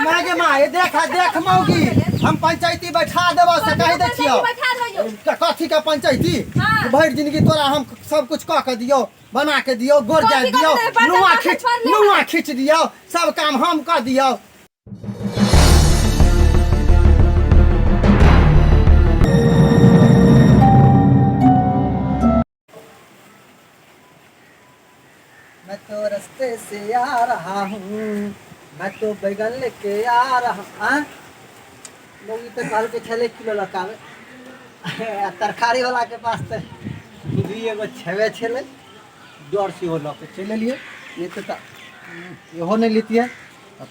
मागे माए देख मौगी हम पंचायती बैठा देबो से कहि दै छियो कथी का पंचायती भर जिंदगी तोरा हम सब कुछ कह के दियो बना के दियो गोर जा दियो नुआ खींच दियो सब काम हम कर दियो। मैं तो रास्ते से आ रहा हूँ, मैं तो बैगन लेके आ रहा हूँ। लोग तो कल के 6 किलो लकावे तरकारी वाला के पास तो दूधी एगो छेवे छेले डर से वो लके चले लिए ये तो इहो नहीं लेती है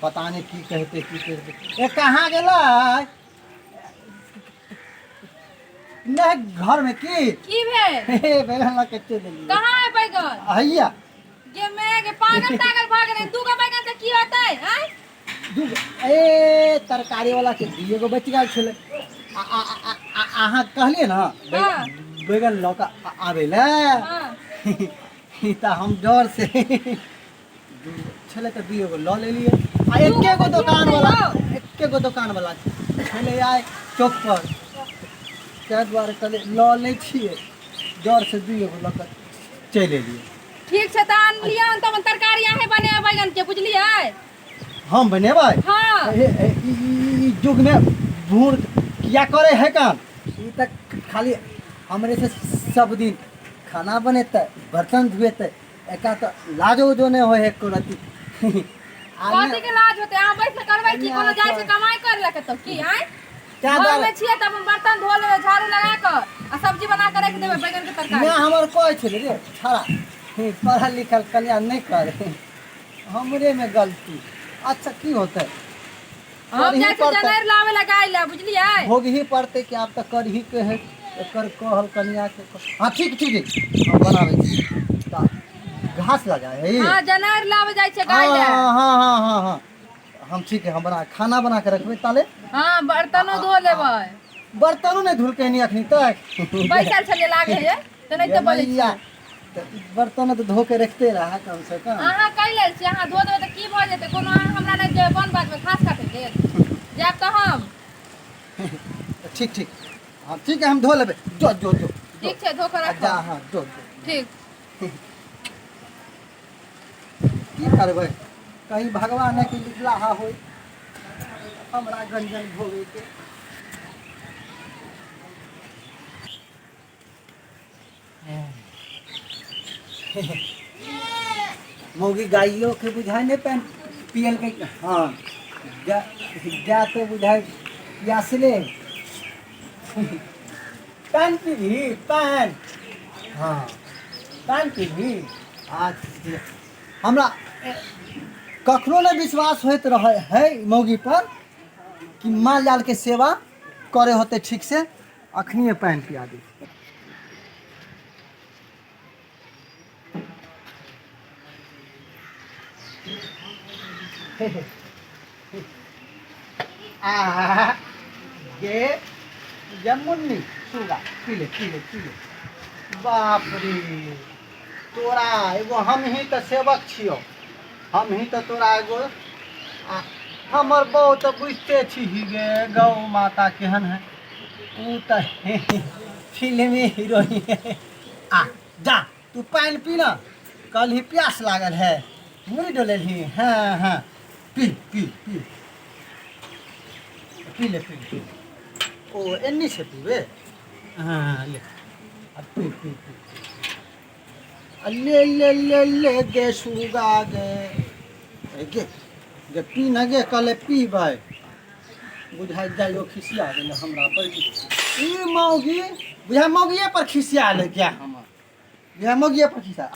पता नहीं की कहते ये कहाँ गेला नहीं घर में की भे बैगन लके चले लिए कहाँ है बैगन हैया ये मैं के पागल भाग रहे दूगो बैगन से की होता है हैं ए तरकारी वाला के एगो बच गेल छले अहाँ कहलिए ना बैगन लौका आवे ले त हम डर से छले त एगो ल ले लिए आ एकेगो दुकान वाला छले आए चौक पर के द्वारे कहले ल ले छिए डर से एगो लौका चले लिए। ठीक से तान लिया त तरकारी आहे बने बैगन के बुझलिए हम बनेबै हां ई जुग में भूर किया करे है काम ई तक खाली हमरे से सब दिन खाना बनेते बर्तन धुएते एका तो लाजो जो ने होय है कोरती कथि के लाज होते आ बैठ के करबै की कोनो जाय से कमाई कर ले के तो की आय क्या घर में छिए तब बर्तन धो लेबे झाड़ू लगा के आ सब्जी बना के रख देबे बैगन के तरकारी ना हमर कोइ छले रे छाड़ा पढ़ल लिखल कल्याण नहीं करे हमरे में गलती। अच्छा की होता है हम जैसे जनर लावे लगाइला बुझलिए भोग ही पड़ते कि आप तक कर ही के है एकर कहल कन्या के हां ठीक हम बनावे छी घास लगाए है हां जनर लावे जाय छै गाइला हां हम ठीक है हम बना खाना बना के रखबे ताले हां बर्तनो धो लेबै बर्तनो नहीं धुल के नहीं अखनी तक बैसल छले लागे है त नहीं तो बोलिया बर्तन तो धो के रखते रहा कम से कम अहाँ कैले छी अहाँ धो देबै त की भ जेतै कोनो हमरा नहीं जे बन बात में खास काटे दे जाब त हम ठीक हां ठीक है हम धो लेबे जो ठीक छै धो के रख जा हां जो ठीक की करबै कहीं भगवान के लिखला होई हमरा गंजन भोगे के मौगी गाइयों के बुझाए नहीं पैन पियल के हाँ जा तो बुझाए प्यासले पैन पी भी पैन हाँ पैन पी भी आज हमरा कखनो नहीं विश्वास होत रहे है मौगी पर कि माल जाल के सेवा करे होते ठीक से अखनी पैन पिया दी। ये जमुनी सुगा पीले बाप रे तोरा एगो हम ही तो सेवक छियो हम ही तो तोरा एगो हमर बहु तो बुझते छी गे गौ माता केहन है ऊ तो फिल्मी हीरोइन है आ जा तू पानी पी ना कल ही प्यास लागल है मुड़ी डोले ही हाँ पी ले ओ एन्नी से पीबे हाँ ले अब पी ले गे सुगा गे पी न गे कल पी भाई बुझाई जाइयो खिसिया गेल हमरा पर ई मौगी बुझा मौगिए पर खिसिया ले क्या हमर बुझा मौगिए पर खिसिया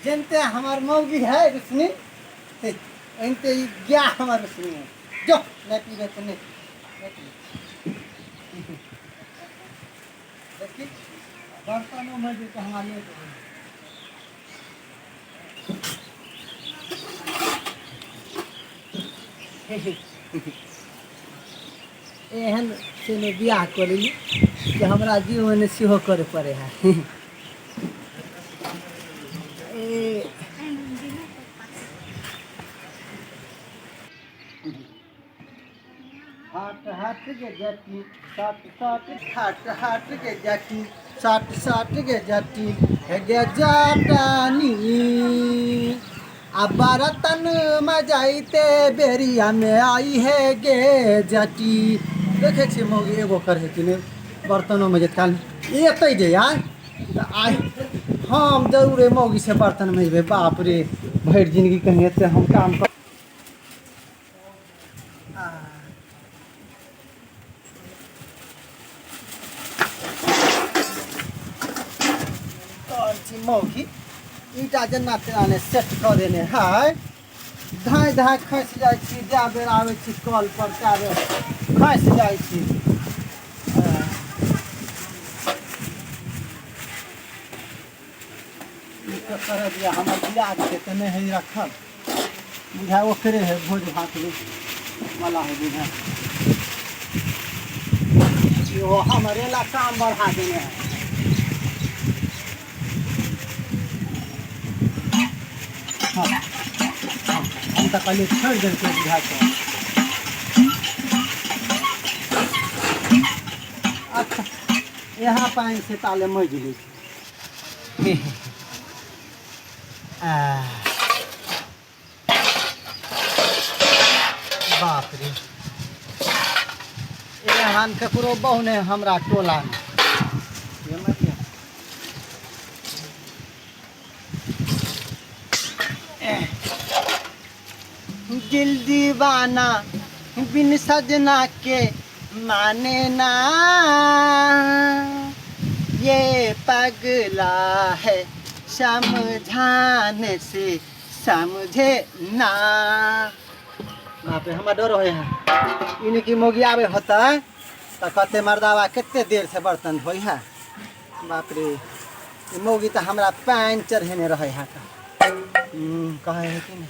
जनते हमार मौगी है रुसनी इनते क्या हमार रुसनी है जो नहीं पीबे तो नहीं देखी बर्तनों में जो हमारे एहन से ने बियाह कर ली कि हमरा जीवन सेहो करे पड़े है हाट के जटी साट साट हाट हाट के जटी साट साट के जटी है गे जटानी आ बर्तन मजाइते बेरिया में आई है गे जटी देखे छी मौगी एगो करे कि नहीं बर्तनों में काल एतै जे यार तऽ आइ हम जरूरे मौगी से बर्तन मजबे बाप रे भरि जिंदगी कहीं एते हम काम कर मौगी ईटा जेना तेना सेट कऽ देने है धाँइ धाँइ खसि जाइ छी जै बेर आबै छी कल पर तै बेर खसि जाइ छी कर दिया हमर बियाह के तऽ नहीं है रखल बुझा ओकरे है भोज भात वाला है बुझा यो हमारे ला काम बढ़ा देने है हाँ, हाँ, हम तो कल छोड़ देते बुझा के अच्छा यहाँ पानी से ताले मजली बाप रे एहन ककरो बहु ने हमरा टोला में दिल दीवाना बिन सजना के माने ना ये पगला है समझाने से समझे ना बाप रे हमरा डर है इनकी मोगी आवे होता है तो कहते मर्दावा कितने देर से बर्तन धोई है बाप रे मोगी तो हमरा पैन चढ़ेने रहे है कहे है कि नहीं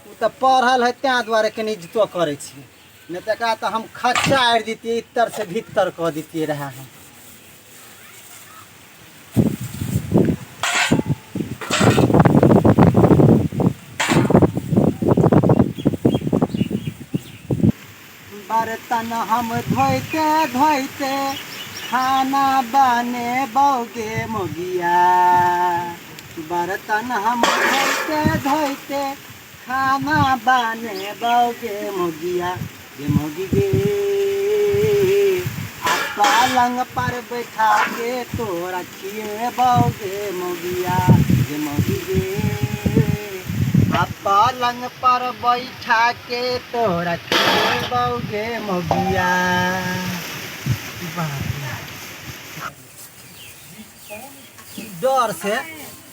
वो तो पढ़ल है त्या द्वारे कनी इज्जतो करे छी नहीं तो एकरा तो हम खच्चाड़ देतिए इतर से भीतर कह देतिए रहे हम बर्तन हम धोते धोते खाना बने बौगे मोगिया बर्तन हम धोते धोते खाना बने बौगे मोगिया ये मोगी गे पलंग पर बैठा के तो रखिए बौगे मोगिया ये मोगी गे पलंग पर बैठा के तो रखिए बौगे मोगिया डर से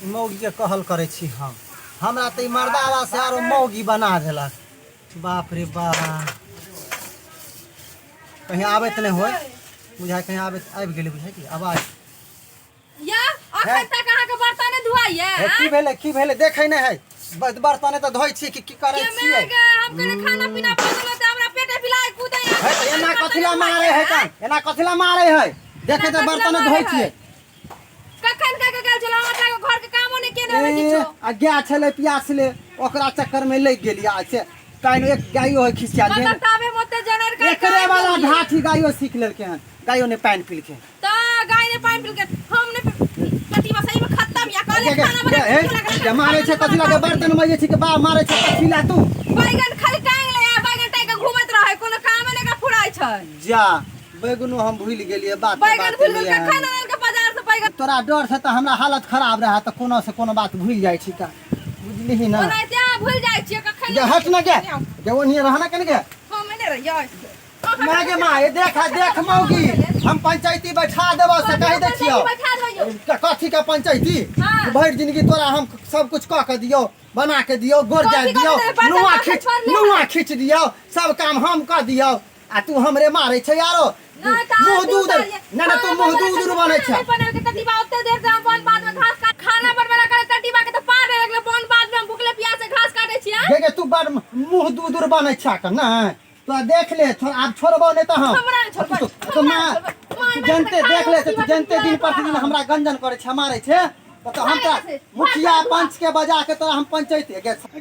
मौगी के कहल करे छी हम हमरा तो मर्दावा से आरो मौगी बना देलक बाप रे बाप कहीं आबत नहीं हो बुझा कहीं आबि गेलै बुझा कि आवाज या अखन तक अहाँ के बर्तन धुआइए की भेलै देखै नहीं है बर्तन तो धोइ छी की करे छियै हम कने खाना पीना बनल त हमरा पेटे पिलाय कूदै है त एना कथिला मारे है त एना कथिला मारे है देखे त बर्तन धोइ छियै कखन के गेल छला हमरा के घर के कामो नहीं केने रहे किछो आ गया छले पियास ले ओकरा चक्कर में लग गेलिया से काइन एक गायो है खिसिया दे बताबे मते जनर का एकरे वाला ढाठी गायो सीख लेलके हन गायो ने पानी पील के त गाय ने पानी पील के हम ने पति बसाई में खत्म या कहले खाना बना मारे छे कथिला के बर्तन में छी के बा मारे छे कथिला तू बैगन खाली टांग ले आ बैगन टांग के घुमत रहे कोनो काम ने का फुराई छै जा बैगनो हम भूल गेलिए बात बैगन भूल के खाना के बाजार से बैगन तोरा डर से त हमरा हालत खराब रहा त कोनो से कोनो बात भूल जाय छी का बुझली ना ओना त्या भूल जाय छी कखन जे हट न के ओनी रहना कन के हम नहीं रहिए मागे माए देख मौगी हम पंचायती बैठा देबो से कहि दे छियो कथी का पंचायती भर जिंदगी तोरा हम सब कुछ कह के दियो बना के दियो गोर जा दियो नुआ खींच दियो सब काम हम कर दियो आ तू हमरे मारे छ यारो मुंह दूध ना तू मुंह दूध बने छ बने के तटीबा ओते देर से हम बन बाद में घास काट खाना बनवेला करे तटीबा के तो पार लगले बन बाद में हम भूखले प्यास से घास काटे छी देखे तू बड़ मुंह दूध बने छ का ना तो देख ले आप छोड़बो नहीं तो हम तो जनते देख ले तू जनते दिन प्रतिदिन हमरा गंजन करे छ मारे छ तो हम त मुखिया पंच के बजा के तो हम पंचायत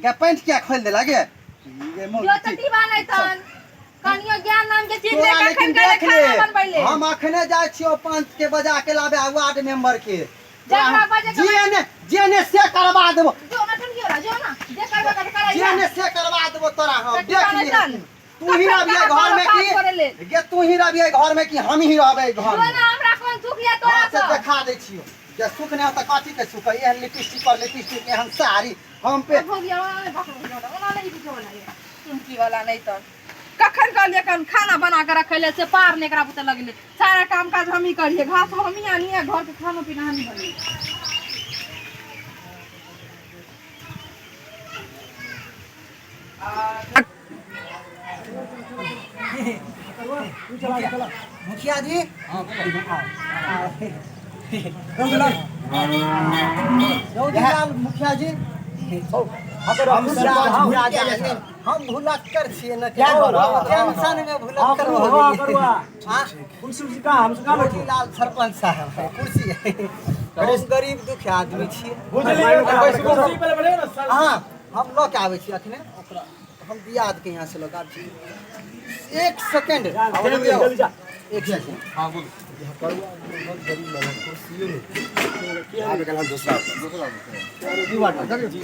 गे पंच क्या खोल दे लागे ये तटीबा नहीं तन कनियो ज्ञान नाम के चीज तोरा ले लेकिन कखन के देख खाना बनबै ले ले हम अखने जाइ छियो पंच के बजा के लाबे वार्ड मेंबर के जकरा बजे के जेने से करवा देबो जो ना तुम क्यों जो ना जे करबा कर कराई जेने से करवा देबो तोरा हम देख ले ले तू ही रबिए घर में की गे तू ही रबिए घर में की हम ही रहबे घर जो में ना हमरा कोन दुख या तोरा से देखा दै छियो जे सुख ने त काटी के सुख एहन लिपस्टिक पर लिपस्टिक एहन साड़ी हम पे हो गया ओना नहीं कुछ वाला है तुमकी वाला नहीं तो कखन कर ले कन खाना बना के रखले से पार ने एकरा बुते लगले सारा काम काज हम ही करिए घास हम ही आनिए घर के खाना पीना हम ही बनी मुखिया जी हां मुखिया जी हम भुलक्कर छिए न टेंशन में भुलक्कर कुर्सी का हम लाल सरपंच साहब कुर्सी हम गरीब दुखी आदमी छिए हां हम लोग के आवे छी अखने ओकरा हम दियाद के यहां से लोग आब छी 1 सेकंड जल्दी जा 1 सेकंड हां बोल बहुत गरीब लगा कुर्सी में आबे कल हम दूसरा की बात जी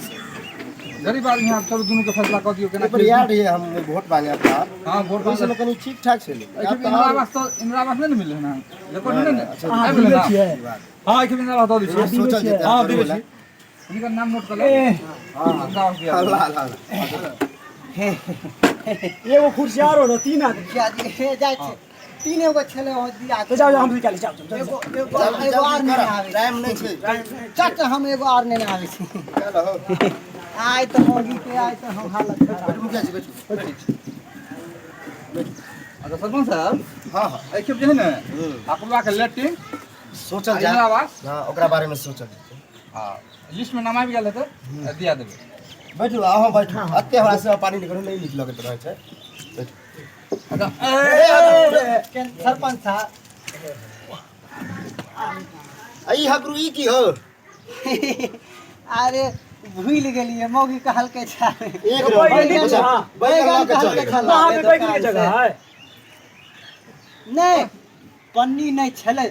गरीब आदमी आप चलो दोनों के फैसला कर दियो केना पर यार ये हम वोट मांगे आपका हां वोट वैसे में कनी ठीक ठाक से इंदिरा आवास नहीं मिले ना लेकिन नहीं ना आ मिले ना हां एक दिन रहा दो सोचल जेते हां देबे छी इनका नाम नोट कर ले हां अल्लाह अल्लाह एगो कुर्सी आरो न तीन आदमी क्या जी हे जाय छै तीन एगो छले हो दिया तो जाओ हम निकाल जाओ एगो आर नहीं आवे टाइम नहीं छै चट हम एगो आर नहीं आवे छी चलो हो आय तो मोगी के आय तो हम हालत खराब मुखिया जी बैठो अच्छा सरपंच साहब हां हां ए के जे है ना अपना के लेटिंग सोचल इंदिरा जा आवास हां ओकरा बारे में सोचल हां लिस्ट में नाम आ गेल है तो दिया देबे बैठो आओ बैठो अत्ते हमरा से पानी निकलो नहीं निकलो के रहे छै बैठो सरपंच साहब आई हकरू ई की हो अरे भूल गेलिए मौगी कहल के छा एक बैगन कहल के छला बैगन के जगह है नहीं पन्नी नहीं छले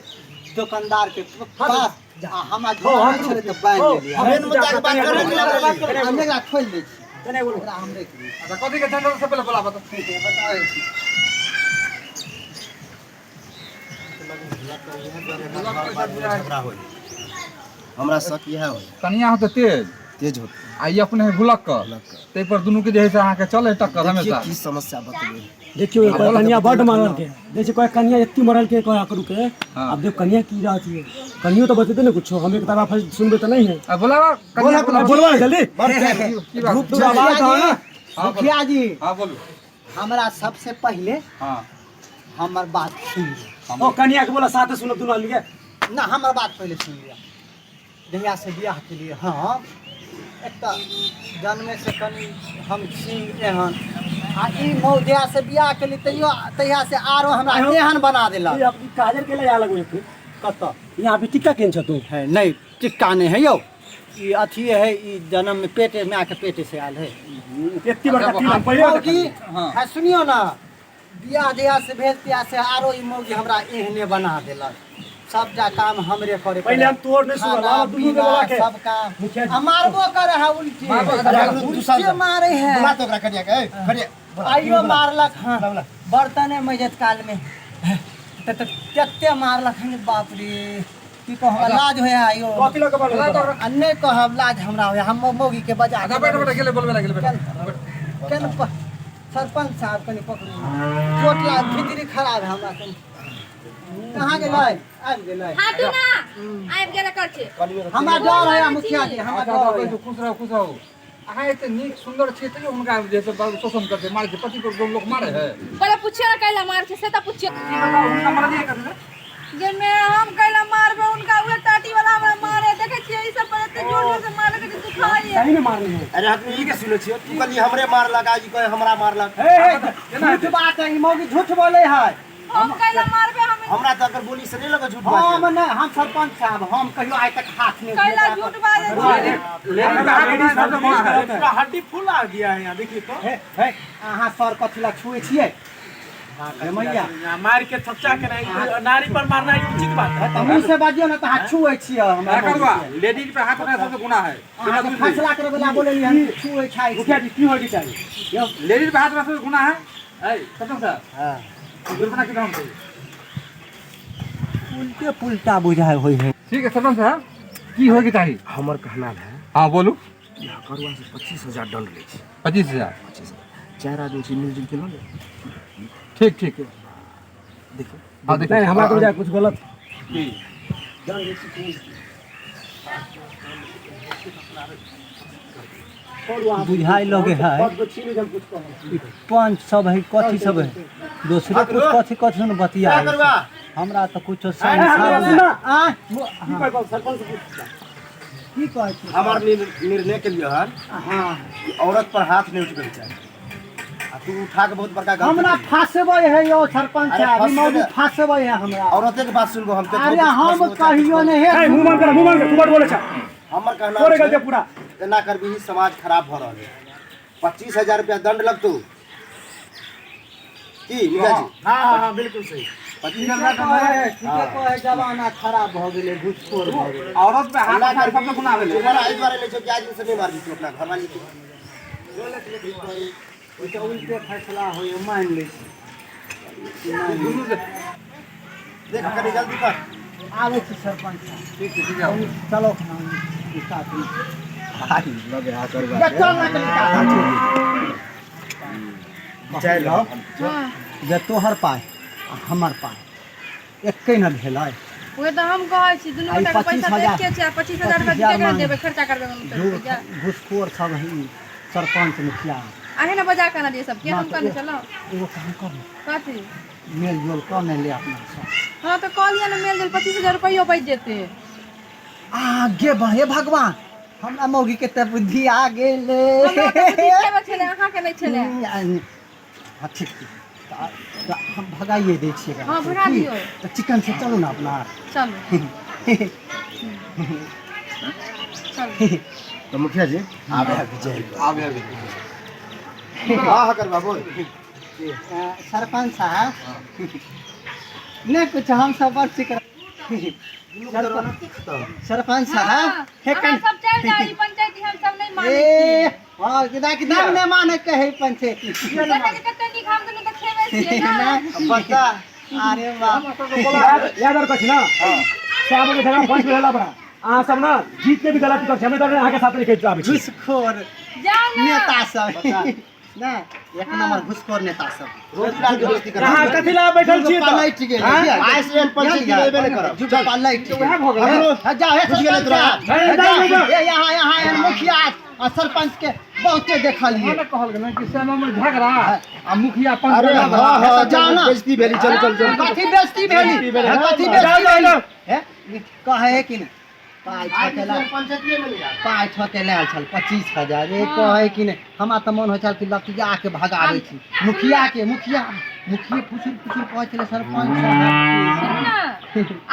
दुकानदार के पास हमरा घर नहीं छले तो बांध लेलिए हमें में जाके बात करे के हम एकरा खोल दै छी तने बोलो एकरा हम देख ली अच्छा कथि के टेंडर से पहले बोला बता बतावे छी हमरा शक यह हो कनिया हो तो तेज हो आई अपने है भुलक कर ते पर दोनों के जे है से अहाँ के चले टक्कर हमेशा की समस्या बतबे देखियो कोई कन्या बड मांगल के जैसे कोई कन्या इतनी मरल के कोई करू के हाँ। अब देख कन्या की रहत है कन्या तो बतेते ना कुछ हम एक तरफ सुनबे तो नहीं है बोला कनिया बोलवा जल्दी की बात तू आवाज हो ना मुखिया जी हां बोलो हमरा सबसे पहले हां हमर बात सुन ओ कन्या के बोला साथ सुनो दोनों लिए ना हमर बात पहले सुन लिया जहिया से बियाह के लिए हाँ एक जन्मे से कनी हम छी एहन आ ई मौजिया से बियाह के लिए तहिया से आरो हमरा एहन बना देला ये अपनी काजर के लिए आ लगो एक कत यहां पे टिक्का केन छ तू है नहीं टिक्का नहीं है यो ई अथी है ई जन्म में पेटे में आके पेटे से आयल है इतनी बड़का टीम पहले मौगी है सुनियो ना बियाह दिया से भेज दिया से आरो ई मौगी हमरा एहने बना देला सब जा काम हमरे करे पहले हम तोड़ नहीं सुना बाबा दुनू के बोला के सब काम मुखिया जी मारबो करे है उल्टी उल्टी मारे है बुला तो ओकरा कनिया के खड़े आइयो मारलक हां बर्तने मजत काल में कते मारलक हैं बाप रे की कह लाज होया आइयो कथि लगे बोला अन्ने कहब लाज हमरा होया हम मौगी के बजा आधा बैठ बैठ गेले बोलबे लागले बेटा केन सरपंच साहब कनी पकड़ू चोट लाग भीतरी खराब है हमरा कनी कहां गेलै आबि गेलै हां तू ना आबि गेले कर छे हमरा डर है मुखिया जी हमरा डर है खुश रहो अहाँ एते नीक सुंदर छियै तैयो हुनका जैसे शोषण करते मारे पति को लोग मारे है पहले पूछिए ना कैला मार छे से त पूछिए उनका मार दिए कर जे मैं हम कैला मारबे उनका उहे टाटी वाला हमरा मारे देखे छियै ई सब पर एते जोर से मारे के तू खाई सही में मारनी है अरे हम ई के सुनै छियो तू कहली हमरे मारलक आज कहे हमरा मारलक झूठ बात है ई मौगी झूठ बोले है हम कैला मारबे हम हमरा त अगर बोली से नहीं लगे झूठ बात हम नहीं हम सरपंच साहब हम कहियो आज तक हाथ नहीं कैला झूठ बाजे पूरा हड्डी फुल आ गया है यहां देखिए तो अहाँ सर कथी ला छुए छियै मैया मार के सच्चा के नहीं नारी पर मारना ही उचित बात है। तो मुँह से बाजियो ना तो हाथ छुए छियै क्या हमरा करवा लेडीज पे हाथ उठाना सबसे गुनाह है। अहाँ के फैसला करे वाला बोले हम छुए छाई मुखिया जी की होगी चाहिए लेडीज पे हाथ उठाना सबसे गुनाह है। ऐ सतम साहब हां दुर्घटना के नाम से उल्टे पुल्टा बुझाय होय है। ठीक है सतम साहब की होगी चाहिए। हमर कहना है हां बोलू करुआ से 25,000 दंड ले छी। 25,000 चार आदमी से मिलजुल के लो ले। ठीक ठीक है देखो हां देखो नहीं हमरा को जाए कुछ गलत बुझाई लगे है पंच सब है कथी सब है दूसरे कुछ कथी कथी न बतिया क्या करवा हमरा तो कुछ की कहै छी हमार निर्णय के लिए हन हां कि औरत पर हाथ नहीं उठबे के चाही। आ तू उठा के बहुत बड़का गलती हमरा केली। फासबै है यो सरपंच अरे साहब फंसबै मौजूद ना। फासबै है हमरा औरते के बात सुनबो हम अरे हम कहियो नहीं है मुंह मान कर तू बड़ बोले छ हमर कहना तोरे गलती है, पूरा एना करबी ही समाज खराब भ रहल है। 25,000 रुपया दंड लगतौ की निका जी। हां बिल्कुल सही 25,000 ठीके कहे जमाना खराब भ गेलै घुसखोर भ गेलै औरत पे हाथ उठाना सबसे गुनाह है। तुम्हारा इस बारे में जो कि आज से नहीं मार दी तू अपना घर वाली को। ओइसे उल्टे फैसला होय मान ले दोनों से देख कनी जल्दी कर। आबै छी सरपंच साहब ठीक है चलो हम साथ में भाई लगे आ करवा ये चल ना चल हां जे तोहर पाय आ हमर पाय एके न भेलै ओए तो हम कहै छी दुनू आई गोटा के पैसा 25,000 देख के छै 25,000 रुपया केकरा देबै खर्चा करबै हम तो घुसखोर सब है सरपंच मुखिया आहे ना बजा के ना दिए सब के हम करने चलो एगो काम कर कथी मेल जोल कर नहीं ले अपना सब हां तो कहलिए ना मेल जोल 25,000 रुपया बच जेते आगे बढ़े भगवान हमरा मौगी के त बुद्धि आ गेले हमरा तो बुद्धि छले अहाँ के नहीं छले हाँ ठीक तो हम भगाइए दै छियै हाँ, भगा दियौ। तो चिकन से चलू ना अपना चलो चलो तो मुखिया जी आबे विजय आवे आवे हां करवा बोल। सरपंच साहब नहीं कुछ हम सब बड़ चिकन सरपंच साहब हे हमरा सब चल जाई पंचायत हम सब नहीं माने ए हां किदाम ने माने कहे पंचायत कते निक हम तो नहीं खेबे छियै ना बता अरे वाह याद और कुछ ना श्याम के जगह पंच भेला बड़ा आ सब ना जीत के भी गलती कर हमें तो आगे साथ लेके आबे छी। घुसखोर जाओ ना नेता सब ना एक नंबर घुसखोर नेता सब रोज लाल के दोस्ती कर। कहां कथि ला बैठल छी तो पलट गेल आज से पंचायत लेबे नहीं करब। जो पलट वह भ गेल जाओ हे घुस गेलै तोरा। ये यहाँ मुखिया आ सरपंच के बहुते देखल है कहल गेल कि श्यामा में झगड़ा आ मुखिया पंच अरे हां हां जाओ ना। बेइज्जती भेली चल चल चल। कथी बेइज्जती भेली कथी बेइज्जती भेली हैं कहे कि नहीं पाई ठकेला पंचायत ले मिल यार। पाई ठकेला छल 25,000 ए कहे कि नहीं हमरा त मन होय छल कि लतिया के भगाबै छी मुखिया मुखिए फुसुर कहै छले सरपंच साहब ना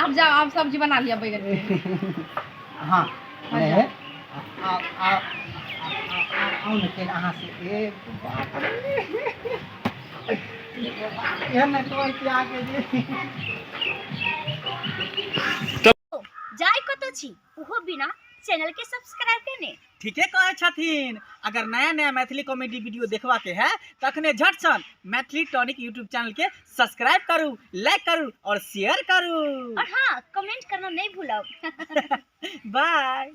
आप जाओ आप सब्जी बना लिया बैगन की हाँ नहीं आओ न के अहाँ से एक बात ये न कोई के आगे जाय कतो छी ओहो बिना चैनल के सब्सक्राइब करने ठीके कहे छथिन। अगर नया नया मैथिली कॉमेडी वीडियो देखबा के है तखने झट सन मैथिली टॉनिक यूट्यूब चैनल के सब्सक्राइब करू, लाइक करू और शेयर करू। और हाँ कमेंट करना नहीं भूलब बाय।